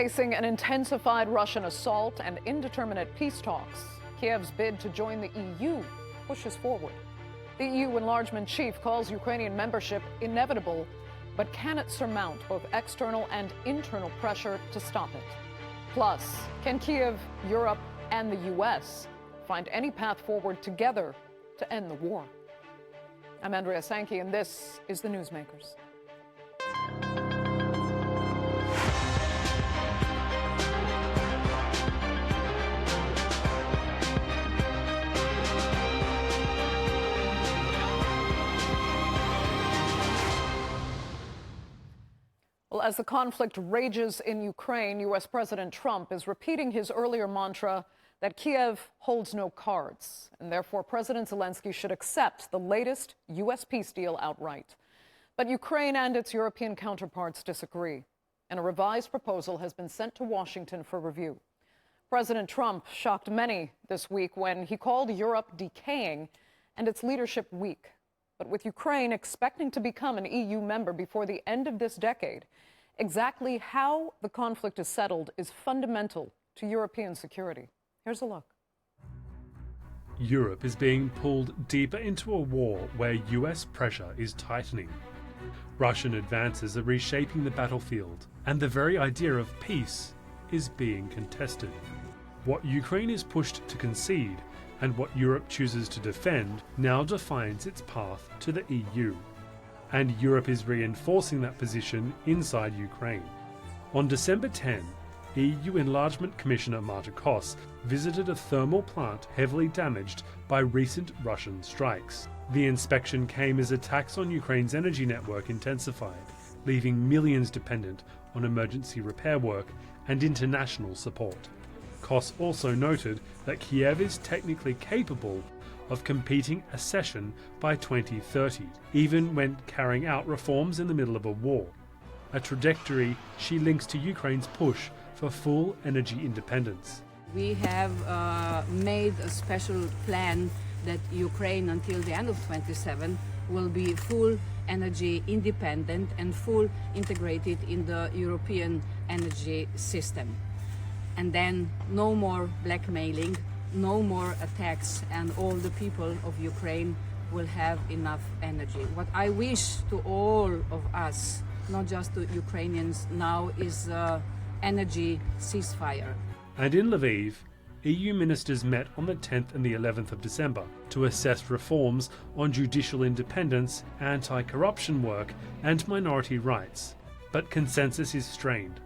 facing an intensified Russian assault and indeterminate peace talks, Kiev's bid to join the EU pushes forward. The EU enlargement chief calls Ukrainian membership inevitable, but can it surmount both external and internal pressure to stop it? Plus, can Kiev, Europe, and the US find any path forward together to end the war? I'm Andrea Sankey, and this is the Newsmakers. Well, as the conflict rages in Ukraine, U.S. President Trump is repeating his earlier mantra that Kiev holds no cards, and therefore President Zelenskyy should accept the latest U.S. peace deal outright. But Ukraine and its European counterparts disagree, and a revised proposal has been sent to Washington for review. President Trump shocked many this week when he called Europe decaying and its leadership weak. But with Ukraine expecting to become an EU member before the end of this decade, exactly how the conflict is settled is fundamental to European security. Here's a look. Europe is being pulled deeper into a war where US pressure is tightening. Russian advances are reshaping the battlefield, and the very idea of peace is being contested. What Ukraine is pushed to concede and what Europe chooses to defend now defines its path to the EU. And Europe is reinforcing that position inside Ukraine. On December 10, EU Enlargement Commissioner Marta Koss visited a thermal plant heavily damaged by recent Russian strikes. The inspection came as attacks on Ukraine's energy network intensified, leaving millions dependent on emergency repair work and international support. Koss also noted that Kiev is technically capable of competing accession by 2030, even when carrying out reforms in the middle of a war, a trajectory she links to Ukraine's push for full energy independence. We have made a special plan that Ukraine until the end of 27 will be full energy independent and full integrated in the European energy system. And then no more blackmailing, no more attacks, and all the people of Ukraine will have enough energy. What I wish to all of us, not just to Ukrainians now, is energy ceasefire. And in Lviv, EU ministers met on the 10th and the 11th of December to assess reforms on judicial independence, anti-corruption work, and minority rights. But consensus is strained.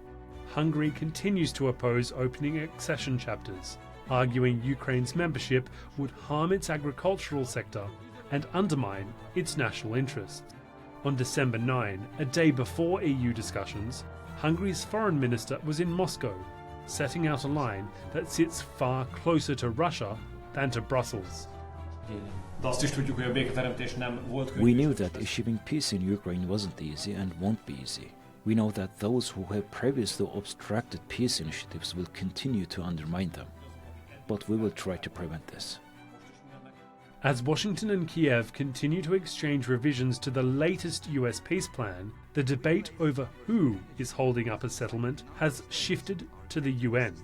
Hungary continues to oppose opening accession chapters, arguing Ukraine's membership would harm its agricultural sector and undermine its national interests. On December 9, a day before EU discussions, Hungary's foreign minister was in Moscow, setting out a line that sits far closer to Russia than to Brussels. We knew that achieving peace in Ukraine wasn't easy and won't be easy. We know that those who have previously obstructed peace initiatives will continue to undermine them. But we will try to prevent this. As Washington and Kiev continue to exchange revisions to the latest US peace plan, the debate over who is holding up a settlement has shifted to the UN.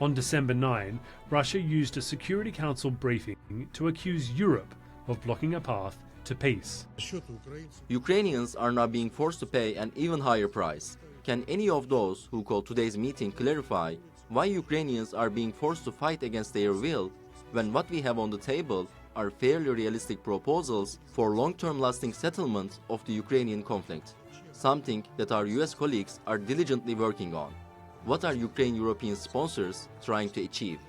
On December 9, Russia used a Security Council briefing to accuse Europe of blocking a path to peace. Ukrainians are now being forced to pay an even higher price. Can any of those who called today's meeting clarify why Ukrainians are being forced to fight against their will when what we have on the table are fairly realistic proposals for long-term lasting settlement of the Ukrainian conflict, something that our US colleagues are diligently working on? What are Ukraine European sponsors trying to achieve?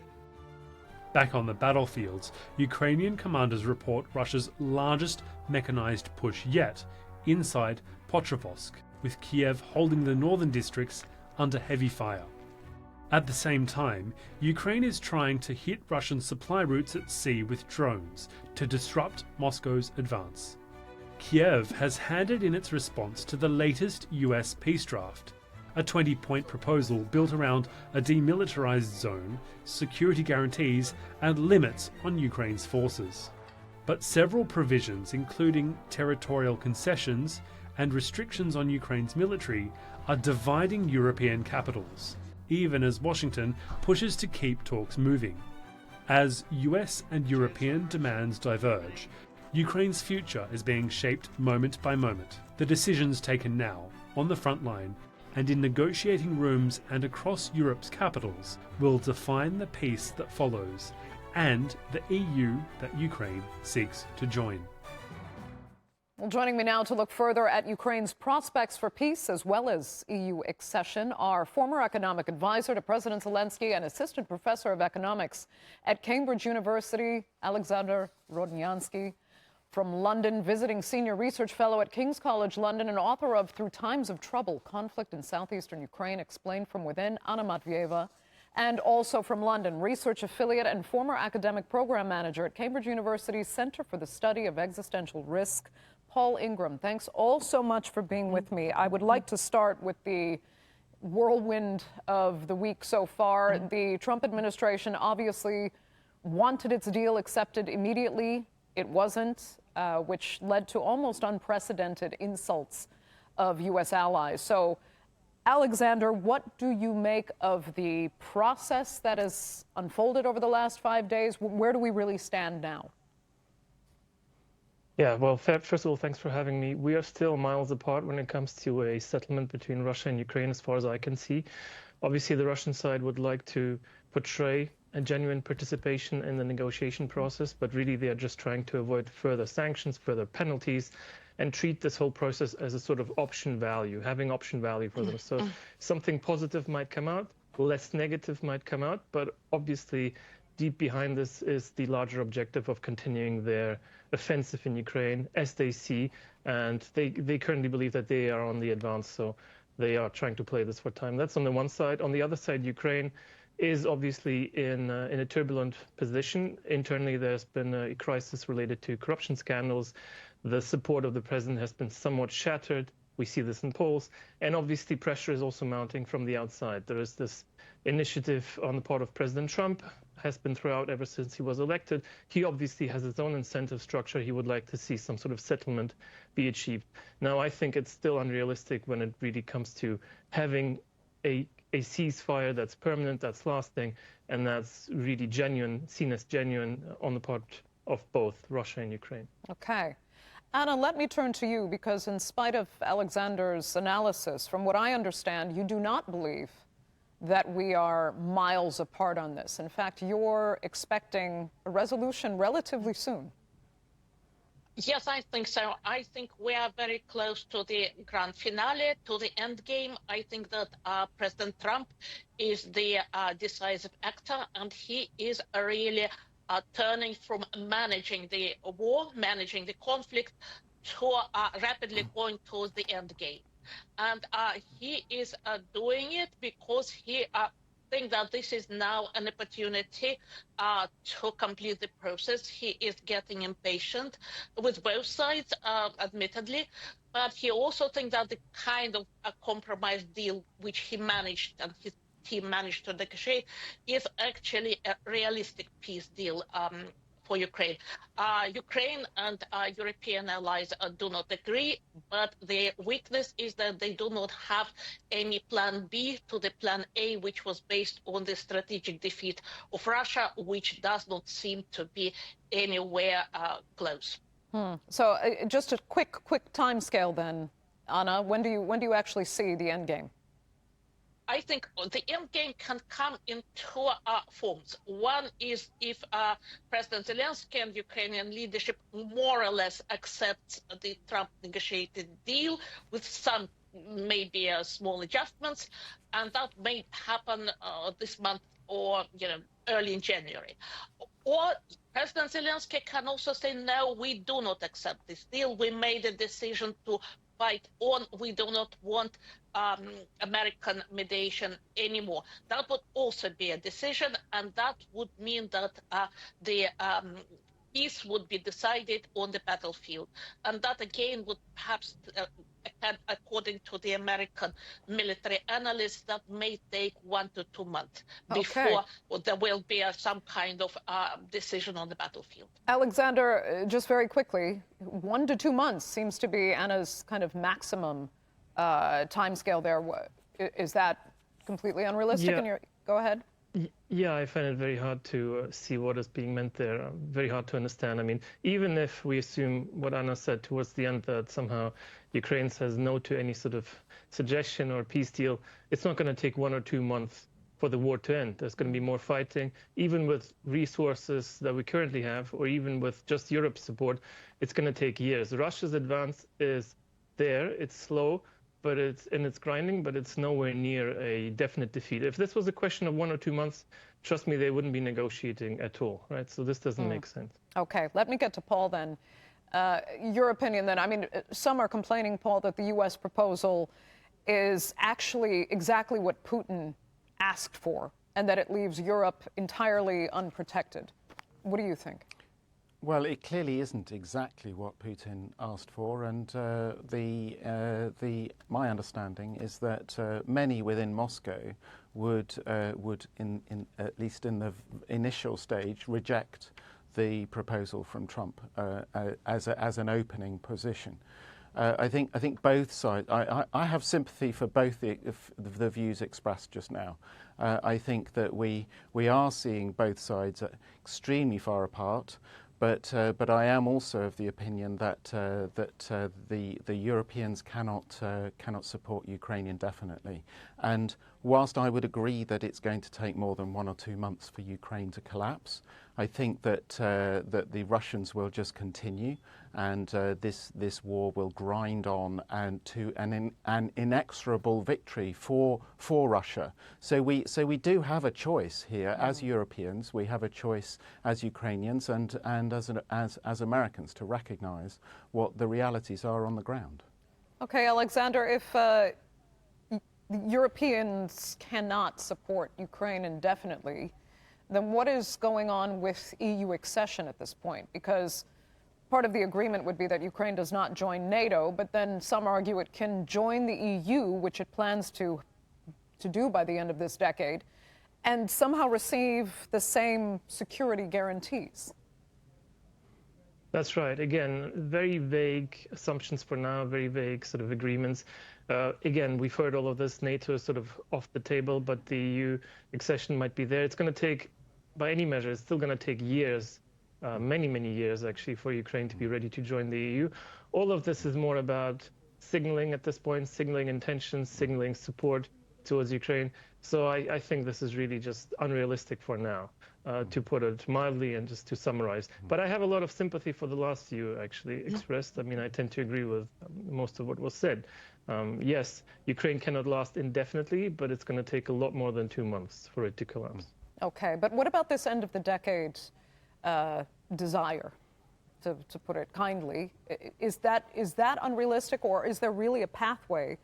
Back on the battlefields, Ukrainian commanders report Russia's largest mechanized push yet inside Potrovsk, with Kiev holding the northern districts under heavy fire. At the same time, Ukraine is trying to hit Russian supply routes at sea with drones to disrupt Moscow's advance. Kiev has handed in its response to the latest US peace draft, a 20-point proposal built around a demilitarized zone, security guarantees, and limits on Ukraine's forces. But several provisions, including territorial concessions and restrictions on Ukraine's military, are dividing European capitals. even as Washington pushes to keep talks moving. As US and European demands diverge, Ukraine's future is being shaped moment by moment. The decisions taken now, on the front line, and in negotiating rooms and across Europe's capitals, will define the peace that follows, and the EU that Ukraine seeks to join. Well, joining me now to look further at Ukraine's prospects for peace as well as EU accession are former economic advisor to President Zelenskyy and assistant professor of economics at Cambridge University, Alexander Rodnyansky, from London, visiting senior research fellow at King's College London and author of Through Times of Trouble, Conflict in Southeastern Ukraine Explained from Within, Anna Matveeva, and also from London, research affiliate and former academic program manager at Cambridge University's Center for the Study of Existential Risk, Paul Ingram. Thanks all so much for being with me. I would like to start with the whirlwind of the week so far. The Trump administration obviously wanted its deal accepted immediately. It wasn't, which led to almost unprecedented insults of U.S. allies. So, Alexander, what do you make of the process that has unfolded over the last 5 days? Where do we really stand now? Yeah, well, first of all, thanks for having me. We are still miles apart when it comes to a settlement between Russia and Ukraine, as far as I can see. Obviously, the Russian side would like to portray a genuine participation in the negotiation process, but really they are just trying to avoid further sanctions, further penalties, and treat this whole process as a sort of option value, having option value for them. So something positive might come out, less negative might come out, but obviously deep behind this is the larger objective of continuing their offensive in Ukraine as they see, and they currently believe that they are on the advance, so they are trying to play this for time. That's on the one side. On the other side, Ukraine is obviously in a turbulent position. Internally, there's been a crisis related to corruption scandals. The support of the president has been somewhat shattered. We see this in polls. And obviously, pressure is also mounting from the outside. There is this initiative on the part of President Trump, has been throughout ever since he was elected. He obviously has his own incentive structure. He would like to see some sort of settlement be achieved. Now, I think it's still unrealistic when it really comes to having a ceasefire that's permanent, that's lasting, and that's really genuine, seen as genuine on the part of both Russia and Ukraine. Okay. Anna, let me turn to you, because in spite of Alexander's analysis, from what I understand, you do not believe that we are miles apart on this. In fact, you're expecting a resolution relatively soon. Yes, I think so. I think we are very close to the grand finale, to the end game. I think that President Trump is the decisive actor, and he is really turning from managing the war, managing the conflict, to rapidly going towards the end game. And he is doing it because he thinks that this is now an opportunity to complete the process. He is getting impatient with both sides, admittedly, but he also thinks that the kind of a compromise deal which he managed and his team managed to negotiate is actually a realistic peace deal for Ukraine. Ukraine and European allies do not agree, but the weakness is that they do not have any plan B to the plan A, which was based on the strategic defeat of Russia, which does not seem to be anywhere close. So just a quick time scale then, Anna. When do you actually see the end game? I think the end game can come in two forms. One is if President Zelenskyy and Ukrainian leadership more or less accepts the Trump negotiated deal with some maybe small adjustments, and that may happen this month or early in January. Or President Zelenskyy can also say, no, we do not accept this deal. We made a decision to fight on. We do not want American mediation anymore. That would also be a decision, and that would mean that the peace would be decided on the battlefield. And that again would perhaps, according to the American military analysts, that may take 1 to 2 months before there will be some kind of decision on the battlefield. Alexander, just very quickly, 1 to 2 months seems to be Anna's kind of maximum timescale there. Is that completely unrealistic? Yeah. Go ahead. Yeah, I find it very hard to see what is being meant there. Very hard to understand. I mean, even if we assume what Anna said towards the end, that somehow Ukraine says no to any sort of suggestion or peace deal, it's not going to take 1 or 2 months for the war to end. There's going to be more fighting, even with resources that we currently have, or even with just Europe's support. It's going to take years. Russia's advance is there. It's slow, but it's grinding, but it's nowhere near a definite defeat. If this was a question of 1 or 2 months, trust me, they wouldn't be negotiating at all, right? So this doesn't make sense. Okay, let me get to Paul then. Your opinion then. I mean, some are complaining, Paul, that the U.S. proposal is actually exactly what Putin asked for, and that it leaves Europe entirely unprotected. What do you think? Well, it clearly isn't exactly what Putin asked for, and my understanding is that many within Moscow would at least in the initial stage, reject the proposal from Trump as an opening position. I think both sides. I have sympathy for both the views expressed just now. I think that we are seeing both sides extremely far apart. But I am also of the opinion that the Europeans cannot support Ukraine indefinitely. And whilst I would agree that it's going to take more than 1 or 2 months for Ukraine to collapse, I think that the Russians will just continue, and this war will grind on and to an inexorable victory for Russia. So we do have a choice here as Europeans. We have a choice as Ukrainians and as Americans to recognise what the realities are on the ground. Okay, Alexander, if Europeans cannot support Ukraine indefinitely, then what is going on with EU accession at this point? Because part of the agreement would be that Ukraine does not join NATO, but then some argue it can join the EU, which it plans to do by the end of this decade, and somehow receive the same security guarantees. That's right. Again, very vague assumptions for now, very vague sort of agreements. Again, we've heard all of this. NATO is sort of off the table, but the EU accession might be there. It's going to take, by any measure, it's still going to take years, many, many years actually, for Ukraine to be ready to join the EU. All of this is more about signaling at this point, signaling intentions, signaling support towards Ukraine. So I think this is really just unrealistic for now, to put it mildly and just to summarize. But I have a lot of sympathy for the last view actually expressed. I mean, I tend to agree with most of what was said. Yes, Ukraine cannot last indefinitely, but it's going to take a lot more than 2 months for it to collapse. Okay, but what about this end of the decade desire, to put it kindly? Is that unrealistic, or is there really a pathway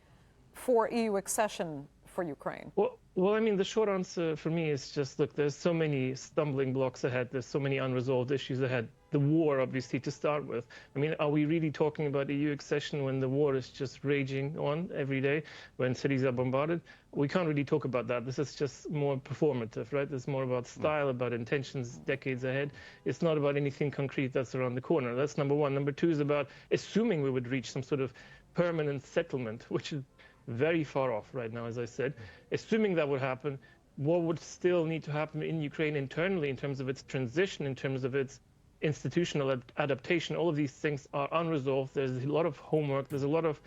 for EU accession for Ukraine? Well, I mean, the short answer for me is just, look, there's so many stumbling blocks ahead. There's so many unresolved issues ahead. The war, obviously, to start with. I mean, are we really talking about EU accession when the war is just raging on every day, when cities are bombarded? We can't really talk about that. This is just more performative, right? It's more about style, about intentions decades ahead. It's not about anything concrete that's around the corner. That's number one. Number two is about assuming we would reach some sort of permanent settlement, which is very far off right now, as I said. Assuming that would happen, what would still need to happen in Ukraine internally in terms of its transition, in terms of its institutional adaptation? All of these things are unresolved. There's a lot of homework. There's a lot of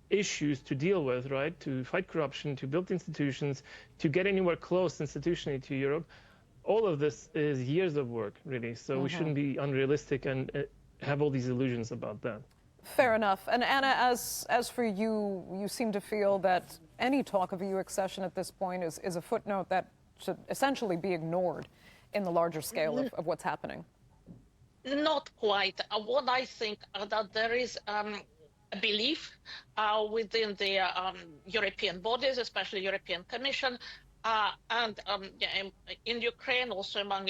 issues to deal with, right? To fight corruption, to build institutions, to get anywhere close institutionally to Europe. All of this is years of work, really. So we shouldn't be unrealistic and have all these illusions about that. Fair enough. And Anna, as for you, you seem to feel that any talk of EU accession at this point is a footnote that should essentially be ignored in the larger scale of what's happening. Not quite. What I think that there is a belief within the European bodies, especially European Commission, and in Ukraine, also among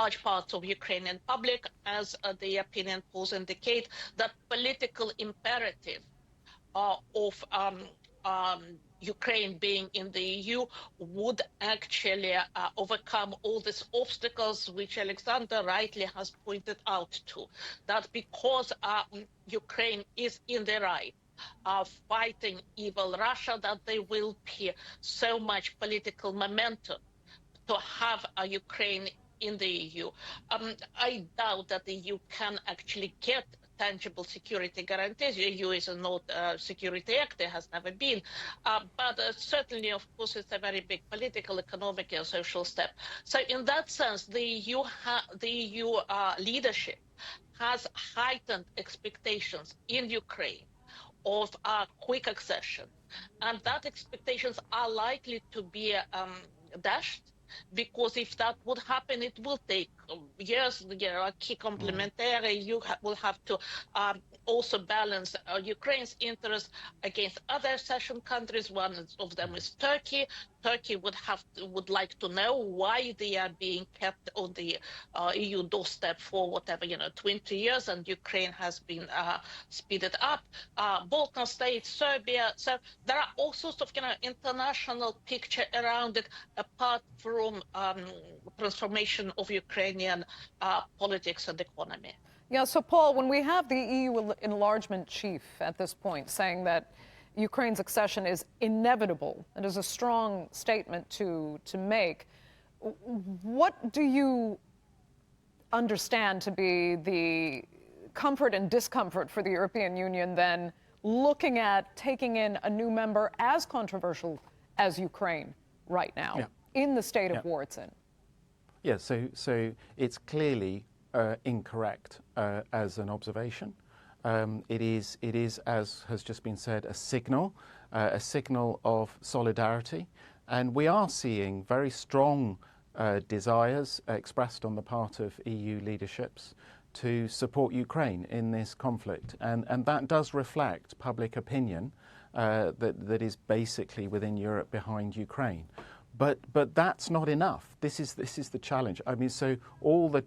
large parts of Ukrainian public, as the opinion polls indicate, the political imperative of Ukraine being in the EU would actually overcome all these obstacles, which Alexander rightly has pointed out to. That because Ukraine is in the right fighting evil Russia that there will be so much political momentum to have Ukraine in the EU. I doubt that the EU can actually get tangible security guarantees. The EU is not a security actor, has never been. But certainly, of course, it's a very big political, economic, and social step. So in that sense, the EU leadership has heightened expectations in Ukraine of a quick accession. And that expectations are likely to be dashed, because if that would happen, it will take years. A key complementary. You will have to also balance Ukraine's interests against other accession countries. One of them is Turkey. Turkey would like to know why they are being kept on the EU doorstep for whatever 20 years, and Ukraine has been speeded up. Balkan states, Serbia. So there are all sorts of international picture around it, apart from transformation of Ukrainian politics and economy. Yeah, so Paul, when we have the EU enlargement chief at this point saying that Ukraine's accession is inevitable, it is a strong statement to make, what do you understand to be the comfort and discomfort for the European Union then looking at taking in a new member as controversial as Ukraine right now in the state of war it's in? Yeah, so it's clearly incorrect as an observation. It is, as has just been said, a signal of solidarity, and we are seeing very strong desires expressed on the part of EU leaderships to support Ukraine in this conflict, and that does reflect public opinion that is basically within Europe behind Ukraine. But that's not enough. This is the challenge. I mean, so all the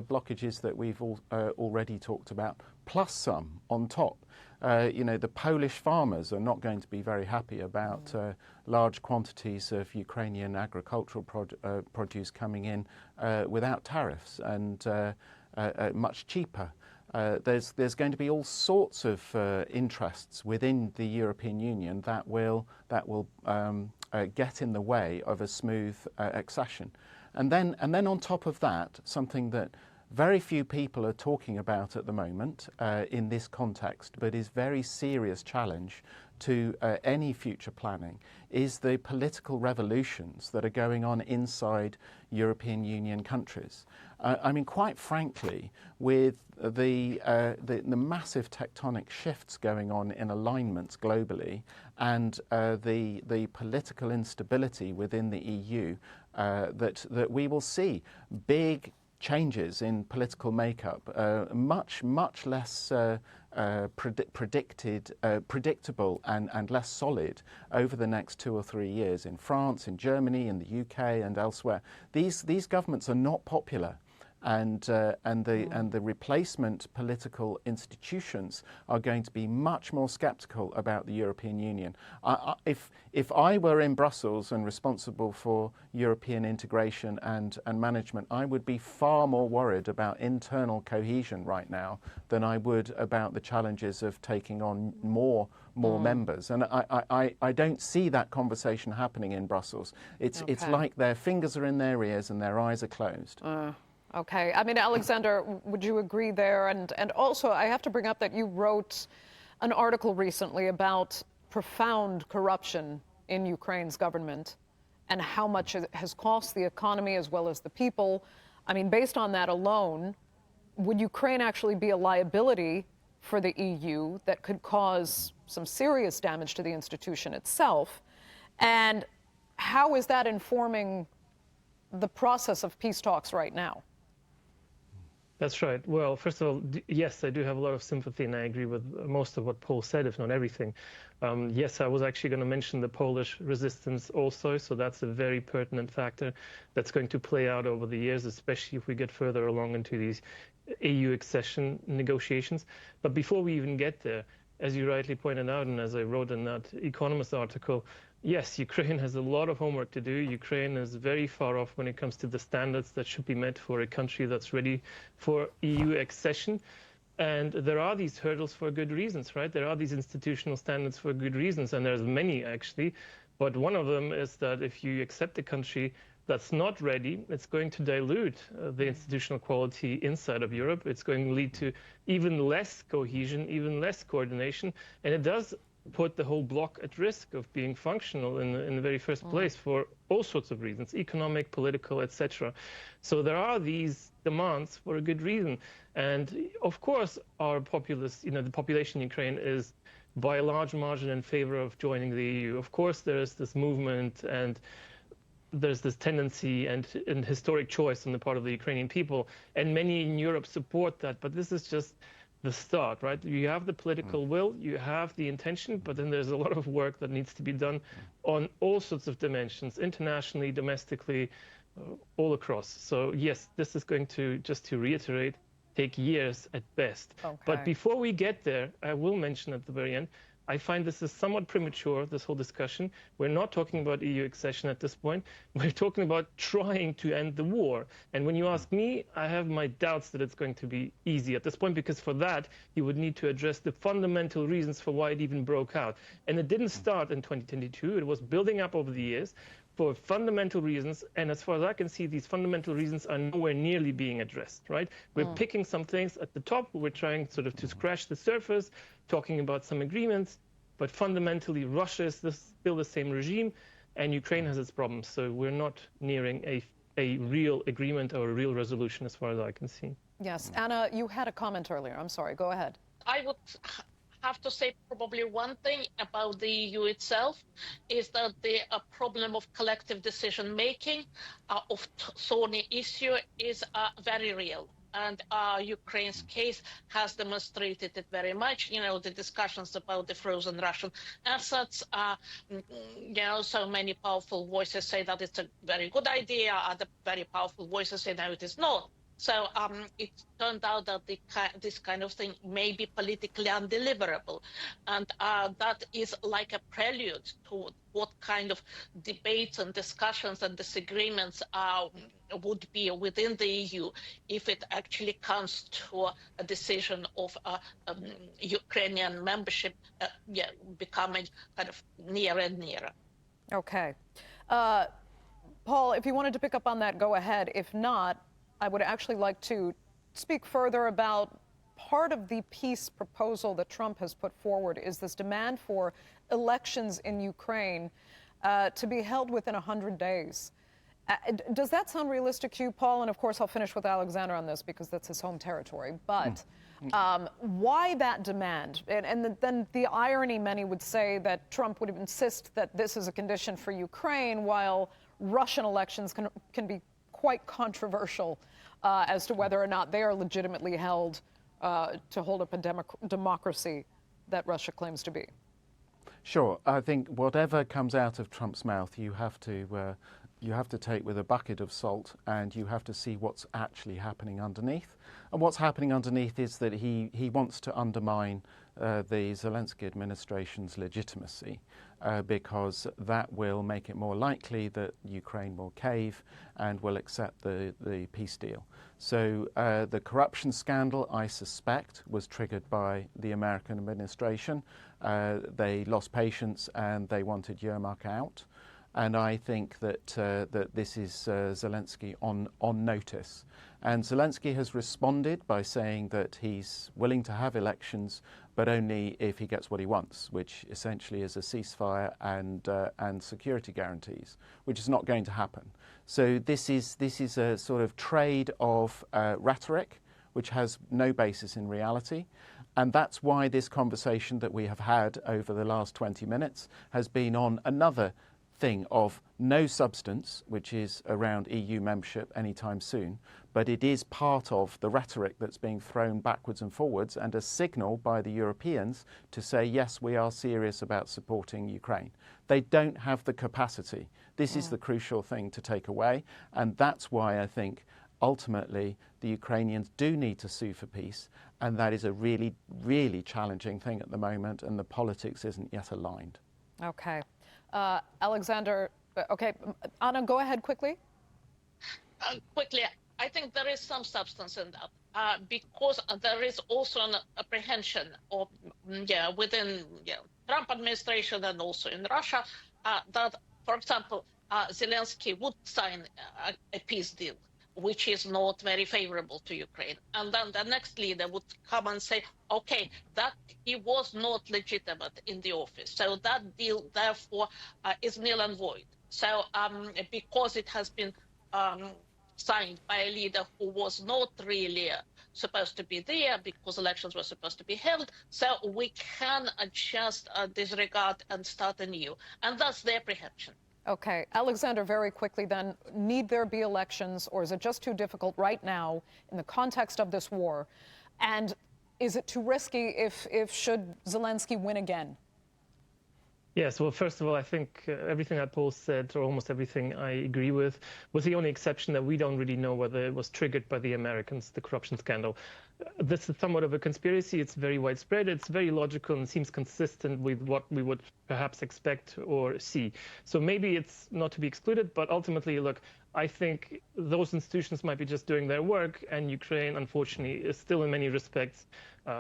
blockages that we've already talked about, plus some on top. The Polish farmers are not going to be very happy about large quantities of Ukrainian agricultural produce coming in without tariffs and much cheaper. There's going to be all sorts of interests within the European Union that will get in the way of a smooth accession, and then on top of that, something that very few people are talking about at the moment in this context, but is very serious challenge to any future planning, is the political revolutions that are going on inside European Union countries. I mean, quite frankly, with the massive tectonic shifts going on in alignments globally, and the political instability within the EU, that we will see big changes in political makeup, much less predictable and less solid over the next 2 or 3 years in France, in Germany, in the UK, and elsewhere. These governments are not popular. And the replacement political institutions are going to be much more sceptical about the European Union. If I were in Brussels and responsible for European integration and management, I would be far more worried about internal cohesion right now than I would about the challenges of taking on more members. And I don't see that conversation happening in Brussels. It's like their fingers are in their ears and their eyes are closed. Okay. I mean, Alexander, would you agree there? And also, I have to bring up that you wrote an article recently about profound corruption in Ukraine's government and how much it has cost the economy as well as the people. I mean, based on that alone, would Ukraine actually be a liability for the EU that could cause some serious damage to the institution itself? And how is that informing the process of peace talks right now? That's right. Well, first of all, yes, I do have a lot of sympathy, and I agree with most of what Paul said, if not everything. Yes, I was actually going to mention the Polish resistance also, so that's a very pertinent factor that's going to play out over the years, especially if we get further along into these EU accession negotiations. But before we even get there, as you rightly pointed out, and as I wrote in that Economist article, yes, Ukraine has a lot of homework to do. Ukraine is very far off when it comes to the standards that should be met for a country that's ready for EU accession. And there are these hurdles for good reasons, right? There are these institutional standards for good reasons, and there's many actually. But one of them is that if you accept a country that's not ready, it's going to dilute the institutional quality inside of Europe. It's going to lead to even less cohesion, even less coordination, and it does put the whole bloc at risk of being functional in the very first place for all sorts of reasons, economic, political, etc. So there are these demands for a good reason. And of course, our populace, the population in Ukraine is by a large margin in favor of joining the EU. Of course, there's this movement and there's this tendency and historic choice on the part of the Ukrainian people. And many in Europe support that. But this is just the start, right? You have the political will, you have the intention, but then there's a lot of work that needs to be done on all sorts of dimensions, internationally, domestically, all across. So yes, this is going to, just to reiterate, take years at best. Okay. But before we get there, I will mention at the very end, I find this is somewhat premature, this whole discussion. We're not talking about EU accession at this point. We're talking about trying to end the war. And when you ask me, I have my doubts that it's going to be easy at this point, because for that, you would need to address the fundamental reasons for why it even broke out. And it didn't start in 2022. It was building up over the years for fundamental reasons, and as far as I can see, these fundamental reasons are nowhere nearly being addressed, right? We're picking some things at the top, we're trying sort of to scratch the surface, talking about some agreements, but fundamentally Russia is still the same regime, and Ukraine has its problems, so we're not nearing a real agreement or a real resolution as far as I can see. Yes, Anna, you had a comment earlier. I'm sorry, go ahead. I would have to say probably one thing about the EU itself is that the problem of collective decision making of thorny issue is very real. And Ukraine's case has demonstrated it very much. The discussions about the frozen Russian assets, so many powerful voices say that it's a very good idea. Other very powerful voices say no, it is not. So it turned out that this kind of thing may be politically undeliverable. And that is like a prelude to what kind of debates and discussions and disagreements would be within the EU if it actually comes to a decision of Ukrainian membership becoming kind of nearer and nearer. Okay. Paul, if you wanted to pick up on that, go ahead. If not, I would actually like to speak further about part of the peace proposal that Trump has put forward is this demand for elections in Ukraine to be held within 100 days. Does that sound realistic to you, Paul? And of course, I'll finish with Alexander on this because that's his home territory. But why that demand? And then the irony, many would say, that Trump would insist that this is a condition for Ukraine, while Russian elections can be quite controversial as to whether or not they are legitimately held to hold up a democracy that Russia claims to be. Sure. I think whatever comes out of Trump's mouth, you have to take with a bucket of salt, and you have to see what's actually happening underneath. And what's happening underneath is that he wants to undermine the Zelenskyy administration's legitimacy because that will make it more likely that Ukraine will cave and will accept the peace deal. So the corruption scandal, I suspect, was triggered by the American administration. They lost patience and they wanted Yermak out. And I think that that this is Zelenskyy on notice. And Zelenskyy has responded by saying that he's willing to have elections, but only if he gets what he wants, which essentially is a ceasefire and security guarantees, which is not going to happen. So this is a sort of trade of rhetoric, which has no basis in reality. And that's why this conversation that we have had over the last 20 minutes has been on another thing of no substance, which is around EU membership anytime soon, but it is part of the rhetoric that's being thrown backwards and forwards and a signal by the Europeans to say, yes, we are serious about supporting Ukraine. They don't have the capacity. This is the crucial thing to take away, and that's why I think ultimately the Ukrainians do need to sue for peace, and that is a really, really challenging thing at the moment, and the politics isn't yet aligned. Okay. Alexander, okay, Anna, go ahead quickly. Quickly, I think there is some substance in that. because there is also an apprehension of, within Trump administration and also in Russia that, for example, Zelenskyy would sign a peace deal, which is not very favorable to Ukraine. And then the next leader would come and say, okay, that he was not legitimate in the office. So that deal, therefore, is nil and void. So because it has been signed by a leader who was not really supposed to be there because elections were supposed to be held, so we can just disregard and start anew. And that's the apprehension. Okay. Alexander, very quickly then, need there be elections, or is it just too difficult right now in the context of this war? And is it too risky if should Zelenskyy win again? Yes, well, first of all, I think everything that Paul said, or almost everything, I agree with the only exception that we don't really know whether it was triggered by the Americans, the corruption scandal. This is somewhat of a conspiracy. It's very widespread. It's very logical and seems consistent with what we would perhaps expect or see. So maybe it's not to be excluded, but ultimately, look, I think those institutions might be just doing their work, and Ukraine, unfortunately, is still in many respects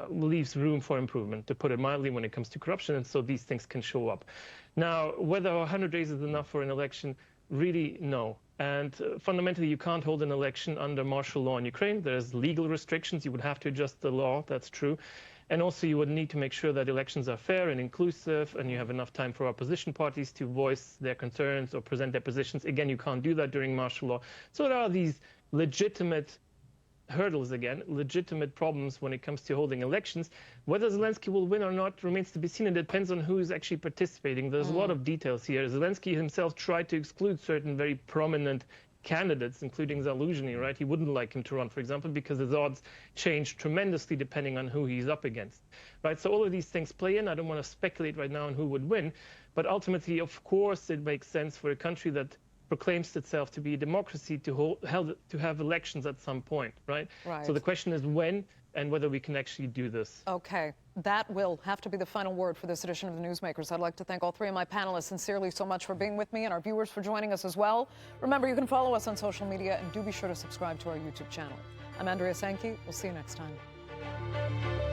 leaves room for improvement, to put it mildly, when it comes to corruption, and so these things can show up. Now, whether 100 days is enough for an election, really no. And fundamentally, you can't hold an election under martial law in Ukraine. There's legal restrictions. You would have to adjust the law. That's true. And also, you would need to make sure that elections are fair and inclusive, and you have enough time for opposition parties to voice their concerns or present their positions. Again, you can't do that during martial law. So there are these legitimate hurdles, again, legitimate problems when it comes to holding elections. Whether Zelenskyy will win or not remains to be seen. It depends on who is actually participating. There's a lot of details here. Zelenskyy himself tried to exclude certain very prominent candidates, including Zelenskyy, right? He wouldn't like him to run, for example, because his odds change tremendously depending on who he's up against, right? So all of these things play in. I don't want to speculate right now on who would win, but ultimately, of course, it makes sense for a country that proclaims itself to be a democracy to have elections at some point, right? So the question is when and whether we can actually do this. Okay. That will have to be the final word for this edition of the Newsmakers. I'd like to thank all three of my panelists sincerely so much for being with me, and our viewers for joining us as well. Remember, you can follow us on social media, and do be sure to subscribe to our YouTube channel. I'm Andrea Sankey. We'll see you next time.